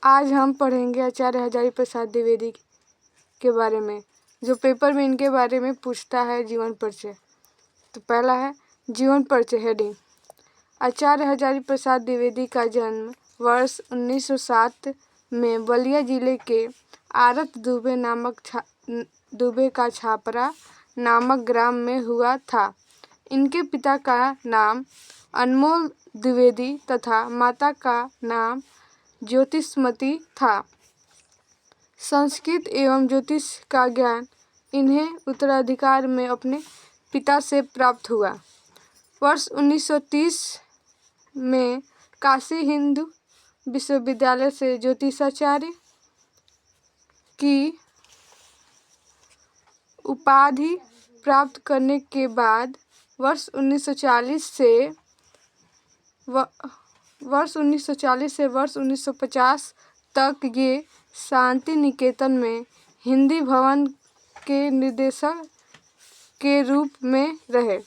आज हम पढ़ेंगे आचार्य हजारी प्रसाद द्विवेदी के बारे में, जो पेपर में इनके बारे में पूछता है जीवन परिचय। तो पहला है जीवन परिचय हेडिंग। आचार्य हजारी प्रसाद द्विवेदी का जन्म वर्ष 1907 में बलिया जिले के आरत दुबे का छापरा नामक ग्राम में हुआ था। इनके पिता का नाम अनमोल द्विवेदी तथा माता का नाम ज्योतिषमती था। संस्कृत एवं ज्योतिष का ज्ञान इन्हें उत्तराधिकार में अपने पिता से प्राप्त हुआ। वर्ष 1930 में काशी हिंदू विश्वविद्यालय से ज्योतिषाचार्य की उपाधि प्राप्त करने के बाद वर्ष 1940 से वर्ष 1950 तक ये शांति निकेतन में हिंदी भवन के निदेशक के रूप में रहे।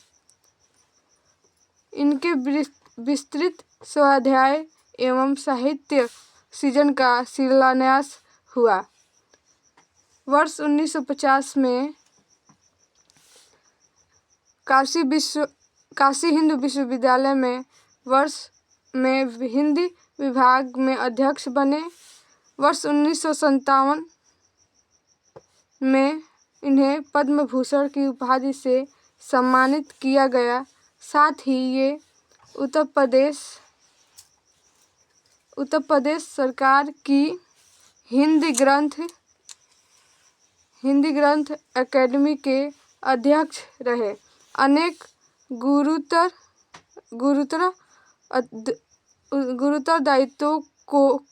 इनके विस्तृत स्वाध्याय एवं साहित्य सृजन का शिलान्यास हुआ। वर्ष 1950 में काशी हिंदू विश्वविद्यालय में हिंदी विभाग में अध्यक्ष बने। वर्ष 1957 में इन्हें पद्म भूषण की उपाधि से सम्मानित किया गया। साथ ही ये उत्तर प्रदेश सरकार की हिंदी ग्रंथ अकादमी के अध्यक्ष रहे। अनेक गुरुतर दायित्वों को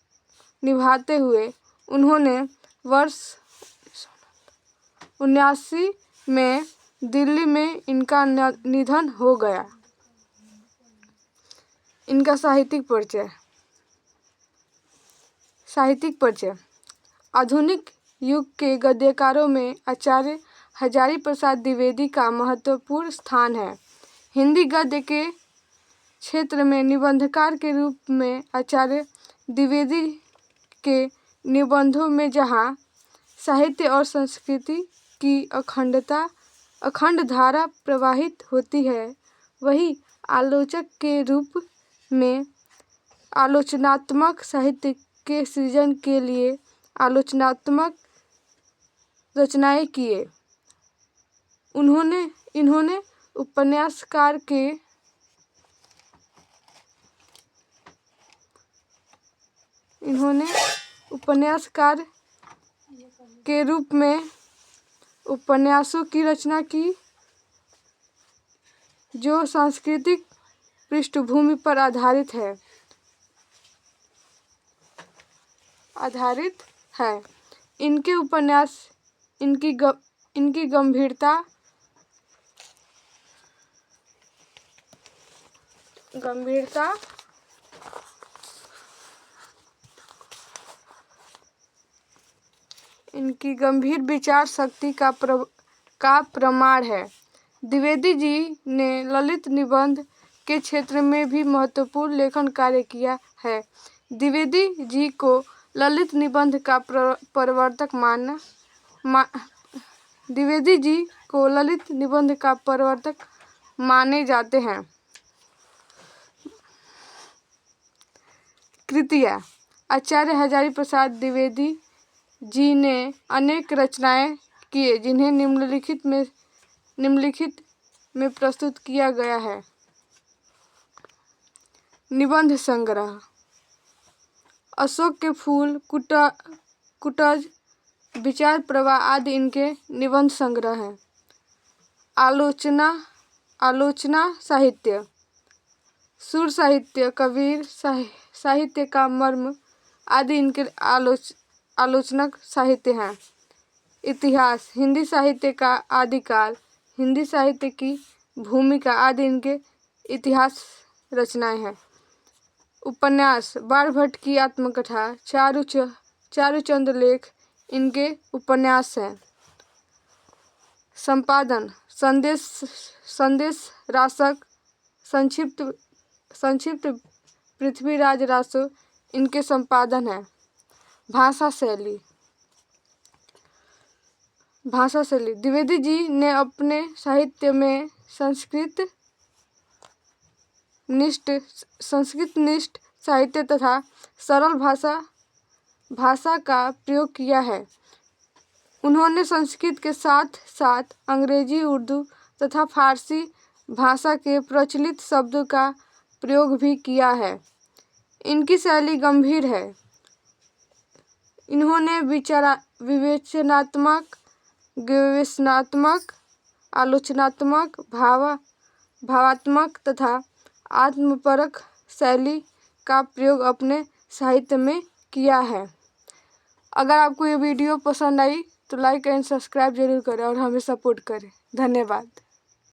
निभाते हुए उन्होंने वर्ष 1979 में दिल्ली में इनका निधन हो गया। इनका साहित्यिक परिचय। आधुनिक युग के गद्यकारों में आचार्य हजारी प्रसाद द्विवेदी का महत्वपूर्ण स्थान है। हिंदी गद्य के क्षेत्र में निबंधकार के रूप में आचार्य द्विवेदी के निबंधों में जहाँ साहित्य और संस्कृति की अखंड धारा प्रवाहित होती है, वहीं आलोचक के रूप में आलोचनात्मक साहित्य के सृजन के लिए आलोचनात्मक रचनाएं किए। इन्होंने उपन्यासकार के रूप में उपन्यासों की रचना की, जो सांस्कृतिक पृष्ठभूमि पर आधारित है। इनके उपन्यास इनकी गंभीरता इनकी गंभीर विचार शक्ति का प्रमाण है। द्विवेदी जी ने ललित निबंध के क्षेत्र में भी महत्वपूर्ण लेखन कार्य किया है। द्विवेदी जी को ललित निबंध का प्रवर्तक माने जाते हैं। कृतियाँ। आचार्य हजारी प्रसाद द्विवेदी जी ने अनेक रचनाएं किए, जिन्हें निम्नलिखित में प्रस्तुत किया गया है। निबंध संग्रह। अशोक के फूल, कुटज, विचार प्रवाह आदि इनके निबंध संग्रह हैं। आलोचना साहित्य। सुर साहित्य, कबीर साहित्य का मर्म आदि इनके आलोचनक साहित्य हैं। इतिहास। हिंदी साहित्य का आदिकाल, हिंदी साहित्य की भूमिका आदि इनके इतिहास रचनाएं हैं। उपन्यास। बाण भट्ट की आत्मकथा, चारुचंद्र लेख इनके उपन्यास हैं। संपादन। संदेश रासक, संक्षिप्त पृथ्वीराज रासो इनके संपादन हैं। भाषा शैली। द्विवेदी जी ने अपने साहित्य में संस्कृत निष्ठ साहित्य तथा सरल भाषा का प्रयोग किया है। उन्होंने संस्कृत के साथ साथ अंग्रेजी, उर्दू तथा फारसी भाषा के प्रचलित शब्दों का प्रयोग भी किया है। इनकी शैली गंभीर है। इन्होंने विवेचनात्मक, गवेषणात्मक, आलोचनात्मक, भावात्मक तथा आत्मपरक शैली का प्रयोग अपने साहित्य में किया है। अगर आपको ये वीडियो पसंद आई तो लाइक एंड सब्सक्राइब जरूर करें और हमें सपोर्ट करें। धन्यवाद।